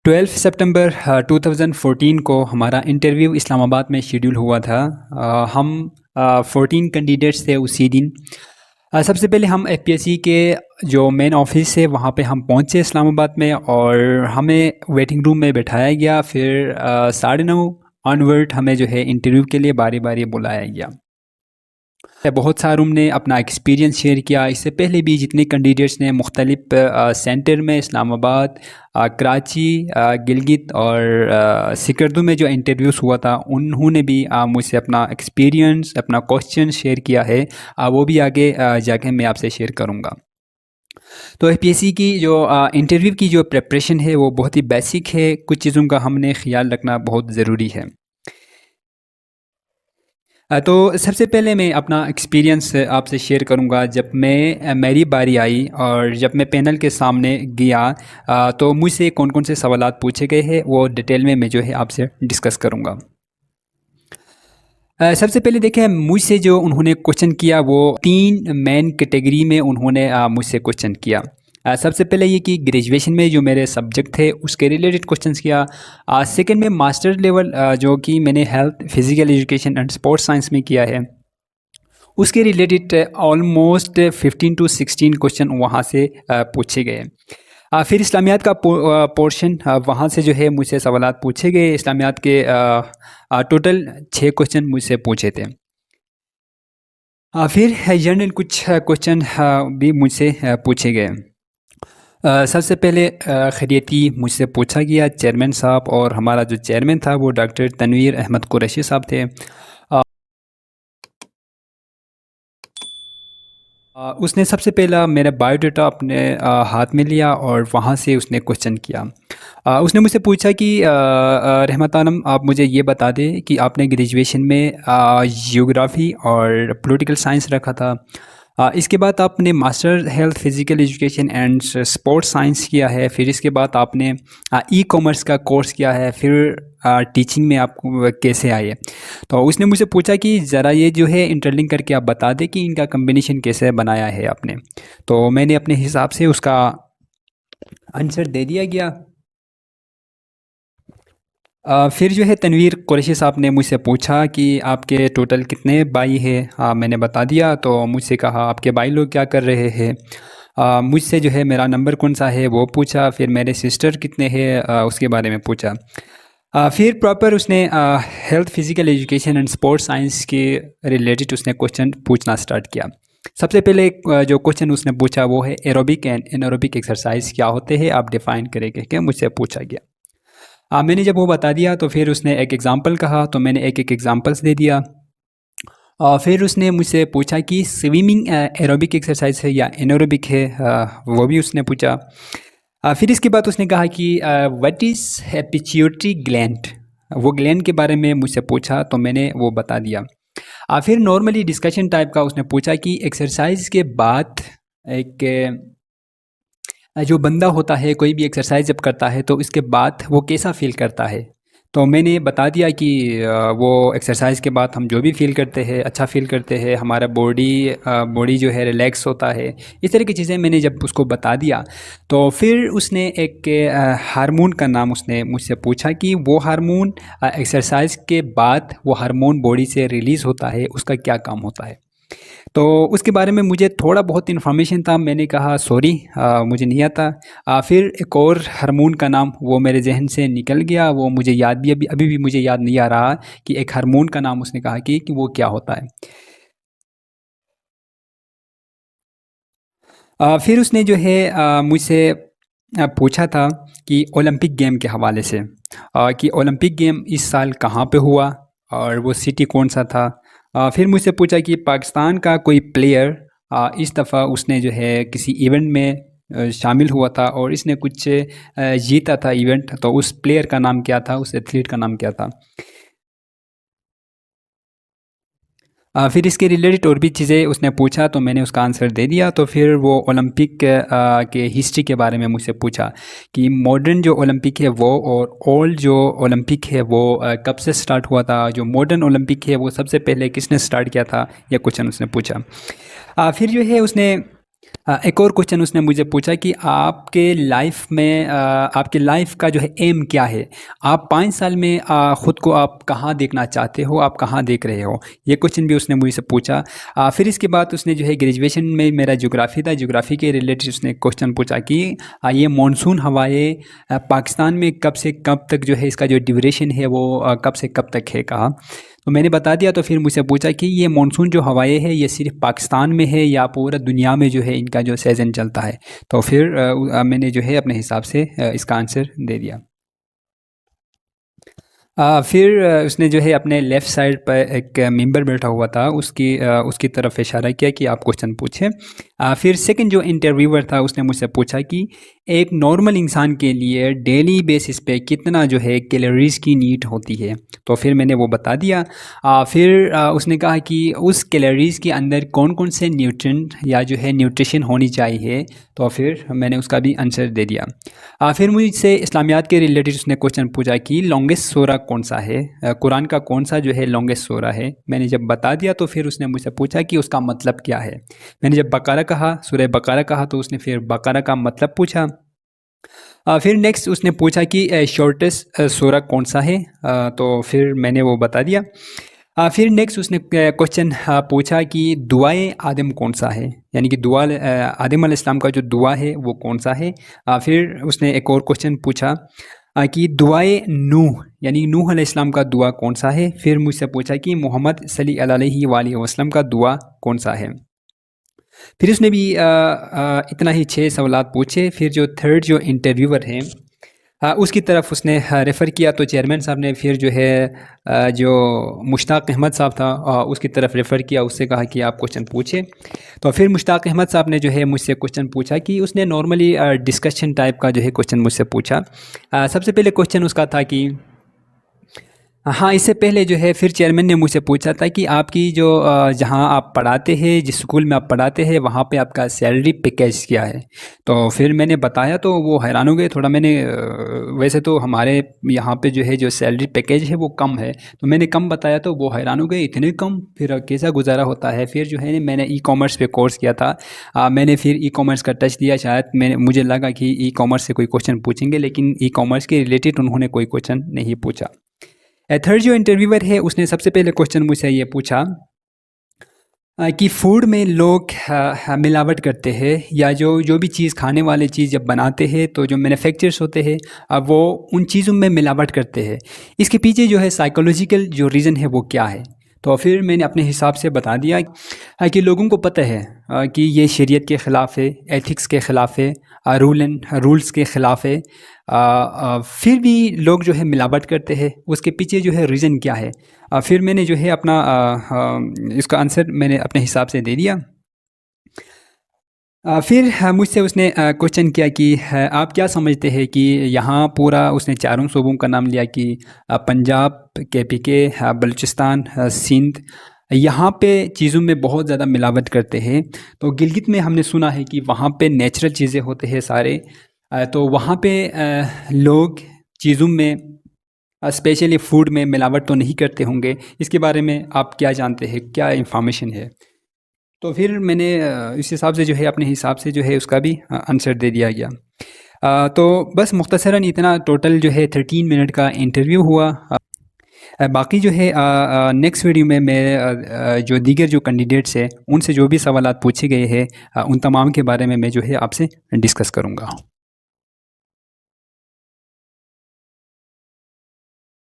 12 सितंबर 2014 को हमारा इंटरव्यू इस्लामाबाद में शेड्यूल हुआ था। हम 14 कैंडिडेट्स थे उसी दिन। सबसे पहले हम एफपीएससी के जो मेन ऑफिस है वहाँ पे हम पहुँचे इस्लामाबाद में, और हमें वेटिंग रूम में बैठाया गया। फिर 9:30 ऑनवर्ड हमें जो है इंटरव्यू के लिए बारी बारी बुलाया गया। बहुत सारों ने अपना एक्सपीरियंस शेयर किया। इससे पहले भी जितने कैंडिडेट्स ने मुख्तलिफ सेंटर में इस्लामाबाद, कराची, गिलगित और सिकरदू में जो इंटरव्यूज़ हुआ था, उन्होंने भी मुझसे अपना एक्सपीरियंस, अपना क्वेश्चन शेयर किया है। वो भी आगे जाके मैं आपसे शेयर करूँगा। तो एफपीएससी की जो इंटरव्यू की जो प्रिपरेशन है वो बहुत ही बेसिक है। कुछ चीज़ों का हमने ख्याल रखना बहुत ज़रूरी है। तो सबसे पहले मैं अपना एक्सपीरियंस आपसे शेयर करूंगा। जब मैं मेरी बारी आई और जब मैं पैनल के सामने गया, तो मुझसे कौन कौन से सवालात पूछे गए हैं वो डिटेल में मैं जो है आपसे डिस्कस करूंगा। सबसे पहले देखें, मुझसे जो उन्होंने क्वेश्चन किया वो 3 मेन कैटेगरी में उन्होंने मुझसे क्वेश्चन किया। सबसे पहले ये कि ग्रेजुएशन में जो मेरे सब्जेक्ट थे उसके रिलेटेड क्वेश्चंस किया। सेकंड में मास्टर लेवल जो कि मैंने health, physical education and sports science में किया है, उसके रिलेटेड ऑलमोस्ट 15 टू 16 क्वेश्चन वहाँ से पूछे गए। फिर इस्लामियात का पोर्शन, वहाँ से जो है मुझसे सवालात पूछे गए। इस्लामियात के टोटल 6 क्वेश्चन मुझसे पूछे थे। फिर जनरल कुछ क्वेश्चन भी मुझसे पूछे गए। सबसे पहले खैरियती मुझसे पूछा गया चेयरमैन साहब, और हमारा जो चेयरमैन था वो डॉक्टर तनवीर अहमद कुरैशी साहब थे। उसने सबसे पहला मेरा बायोडाटा अपने हाथ में लिया और वहाँ से उसने क्वेश्चन किया। उसने मुझसे पूछा कि रहमत आलम, आप मुझे ये बता दें कि आपने ग्रेजुएशन में जियोग्राफ़ी और पॉलिटिकल साइंस रखा था। इसके बाद आपने master health, physical education and sports science किया है। फिर इसके बाद आपने ई कॉमर्स का कोर्स किया है। फिर टीचिंग में आप कैसे आए? तो उसने मुझसे पूछा कि ज़रा ये जो है इंटरलिंक करके आप बता दें कि इनका कम्बिनेशन कैसे बनाया है आपने। तो मैंने अपने हिसाब से उसका आंसर दे दिया गया। फिर जो है तनवीर कुरैशी साहब ने मुझसे पूछा कि आपके टोटल कितने भाई हैं? मैंने बता दिया। तो मुझसे कहा आपके भाई लोग क्या कर रहे हैं? मुझसे जो है मेरा नंबर कौन सा है वो पूछा। फिर मेरे सिस्टर कितने हैं उसके बारे में पूछा। फिर प्रॉपर उसने health, physical education and sports science के रिलेटेड उसने क्वेश्चन पूछना स्टार्ट किया। सबसे पहले जो क्वेश्चन उसने पूछा वो है एरोबिक एंड एनारोबिक एक्सरसाइज क्या होते हैं, आप डिफ़ाइन करें कह के मुझसे पूछा गया। मैंने जब वो बता दिया तो फिर उसने एक एग्ज़ाम्पल कहा, तो मैंने एक एक एग्ज़ाम्पल्स दे दिया। फिर उसने मुझसे पूछा कि स्विमिंग एरोबिक एक्सरसाइज है या एनारोबिक है, वो भी उसने पूछा। फिर इसके बाद उसने कहा कि व्हाट इज़ पिट्यूटरी ग्लैंड, वो ग्लैंड के बारे में मुझसे पूछा, तो मैंने वो बता दिया। फिर नॉर्मली डिस्कशन टाइप का उसने पूछा कि एक्सरसाइज के बाद एक जो बंदा होता है कोई भी एक्सरसाइज जब करता है तो इसके बाद वो कैसा फ़ील करता है। तो मैंने बता दिया कि वो एक्सरसाइज के बाद हम जो भी फ़ील करते हैं अच्छा फ़ील करते हैं, हमारा बॉडी जो है रिलैक्स होता है। इस तरह की चीज़ें मैंने जब उसको बता दिया तो फिर उसने एक हार्मोन का नाम उसने मुझसे पूछा कि वो हार्मोन एक्सरसाइज के बाद वो हार्मोन बॉडी से रिलीज़ होता है, उसका क्या काम होता है। तो उसके बारे में मुझे थोड़ा बहुत इन्फॉर्मेशन था। मैंने कहा सॉरी मुझे नहीं आता। फिर एक और हार्मोन का नाम वो मेरे जहन से निकल गया, वो मुझे याद भी अभी भी मुझे याद नहीं आ रहा कि एक हार्मोन का नाम उसने कहा कि वो क्या होता है। फिर उसने जो है मुझसे पूछा था कि ओलंपिक गेम के हवाले से, कि ओलंपिक गेम इस साल कहाँ पे हुआ और वो सिटी कौन सा था। फिर मुझसे पूछा कि पाकिस्तान का कोई प्लेयर इस दफ़ा उसने जो है किसी इवेंट में शामिल हुआ था और इसने कुछ जीता था इवेंट, तो उस प्लेयर का नाम क्या था, उस एथलीट का नाम क्या था। फिर इसके रिलेटेड और भी चीज़ें उसने पूछा तो मैंने उसका आंसर दे दिया। तो फिर वो ओलंपिक के हिस्ट्री के बारे में मुझसे पूछा कि मॉडर्न जो ओलंपिक है वो और ओल्ड जो ओलंपिक है वो कब से स्टार्ट हुआ था, जो मॉडर्न ओलंपिक है वो सबसे पहले किसने स्टार्ट किया था, यह क्वेश्चन उसने पूछा। फिर जो है उसने एक और क्वेश्चन उसने मुझे पूछा कि आपके लाइफ का जो है एम क्या है? आप 5 साल में ख़ुद को आप कहाँ देखना चाहते हो? आप कहाँ देख रहे हो? ये क्वेश्चन भी उसने मुझसे पूछा। फिर इसके बाद उसने जो है ग्रेजुएशन में मेरा ज्योग्राफ़ी था, ज्योग्राफ़ी के रिलेटेड उसने क्वेश्चन पूछा कि ये मानसून हवाएँ पाकिस्तान में कब से कब तक जो है इसका जो ड्यूरेशन है वो कब से कब तक है कहा। तो मैंने बता दिया। तो फिर मुझसे पूछा कि ये मानसून जो हवाएं हैं ये सिर्फ पाकिस्तान में है या पूरा दुनिया में जो है इनका जो सीज़न चलता है। तो फिर मैंने जो है अपने हिसाब से इसका आंसर दे दिया। फिर उसने जो है अपने लेफ़्ट साइड पर एक मेंबर बैठा हुआ था, उसकी तरफ इशारा किया कि आप क्वेश्चन पूछें। फिर सेकंड जो इंटरव्यूअर था उसने मुझसे पूछा कि एक नॉर्मल इंसान के लिए डेली बेसिस पे कितना जो है कैलोरीज़ की नीड होती है। तो फिर मैंने वो बता दिया। फिर उसने कहा कि उस कैलोरीज़ के अंदर कौन कौन से न्यूट्रिएंट या जो है न्यूट्रिशन होनी चाहिए। तो फिर मैंने उसका भी आंसर दे दिया। फिर मुझसे इस्लामियात के रिलेटेड उसने क्वेश्चन पूछा कि लॉन्गेस्ट सूरा कौन सा है, कुरान का कौन सा जो है लॉन्गेस्ट सूरा है। मैंने जब बता दिया तो फिर उसने मुझसे पूछा कि उसका मतलब क्या है। मैंने जब बकरा कहा, सूरह बकरा कहा, तो उसने फिर बकरा का मतलब पूछा। फिर नेक्स्ट उसने पूछा कि शॉर्टेस्ट सूरा कौन सा है। तो फिर मैंने वो बता दिया। फिर नेक्स्ट उसने क्वेश्चन पूछा कि दुआए आदम कौन सा है, यानी कि दुआ आदम अलैहिस्सलाम का जो दुआ है वो कौन सा है। फिर उसने एक और क्वेश्चन पूछा कि दुआए नूह यानी नूह अलैहिस्सलाम का दुआ कौन सा है। फिर मुझसे पूछा कि मोहम्मद सल्लल्लाहु अलैहि वसल्लम का दुआ कौन सा है। फिर उसने भी इतना ही 6 सवालात पूछे। फिर जो थर्ड जो इंटरव्यूअर हैं उसकी तरफ उसने रेफ़र किया। तो चेयरमैन साहब ने फिर जो है जो मुश्ताक अहमद साहब था उसकी तरफ रेफ़र किया, उससे कहा कि आप क्वेश्चन पूछें। तो फिर मुश्ताक अहमद साहब ने जो है मुझसे क्वेश्चन पूछा कि उसने नॉर्मली डिस्कशन टाइप का जो है क्वेश्चन मुझसे पूछा। सबसे पहले क्वेश्चन उसका था कि हाँ, इससे पहले जो है फिर चेयरमैन ने मुझसे पूछा था कि आपकी जो जहाँ आप पढ़ाते हैं, जिस स्कूल में आप पढ़ाते हैं, वहाँ पे आपका सैलरी पैकेज क्या है। तो फिर मैंने बताया तो वो हैरान हो गए थोड़ा। मैंने वैसे तो हमारे यहाँ पे जो है जो सैलरी पैकेज है वो कम है, तो मैंने कम बताया तो वो हैरान हो गए, इतने कम, फिर कैसा गुजारा होता है। फिर जो है मैंने ई कॉमर्स पे कोर्स किया था। मैंने फिर ई कॉमर्स का टच दिया। शायद मुझे लगा कि ई कॉमर्स से कोई क्वेश्चन पूछेंगे, लेकिन ई कॉमर्स के रिलेटेड उन्होंने कोई क्वेश्चन नहीं पूछा। थर्ड जो इंटरव्यूअर है उसने सबसे पहले क्वेश्चन मुझसे ये पूछा कि फूड में लोग मिलावट करते हैं या जो जो भी चीज़ खाने वाली चीज़ जब बनाते हैं तो जो मैन्युफैक्चरर्स होते हैं वो उन चीज़ों में मिलावट करते हैं। इसके पीछे जो है साइकोलॉजिकल जो रीज़न है वो क्या है। तो फिर मैंने अपने हिसाब से बता दिया कि लोगों को पता है कि ये शरीयत के ख़िलाफ़ है, एथिक्स के ख़िलाफ़ है, रूल्स के ख़िलाफ़ है। फिर भी लोग जो है मिलावट करते हैं, उसके पीछे जो है रीज़न क्या है। फिर मैंने जो है अपना इसका आंसर मैंने अपने हिसाब से दे दिया। फिर मुझसे उसने क्वेश्चन किया कि आप क्या समझते हैं कि यहाँ पूरा, उसने चारों सूबों का नाम लिया कि पंजाब, केपीके, बलूचिस्तान, सिंध, यहाँ पे चीज़ों में बहुत ज़्यादा मिलावट करते हैं। तो गिलगित में हमने सुना है कि वहाँ पे नेचुरल चीज़ें होते हैं सारे। तो वहाँ पे लोग चीज़ों में स्पेशली फूड में मिलावट तो नहीं करते होंगे। इसके बारे में आप क्या जानते हैं, क्या इंफॉर्मेशन है। तो फिर मैंने इस हिसाब से जो है अपने हिसाब से जो है उसका भी आंसर दे दिया गया। तो बस मुख्तसरन इतना टोटल जो है 13 मिनट का इंटरव्यू हुआ। बाकी जो है नेक्स्ट वीडियो में मैं जो दीगर जो कैंडिडेट्स हैं उनसे जो भी सवालात पूछे गए हैं उन तमाम के बारे में मैं जो है आपसे डिस्कस करूँगा।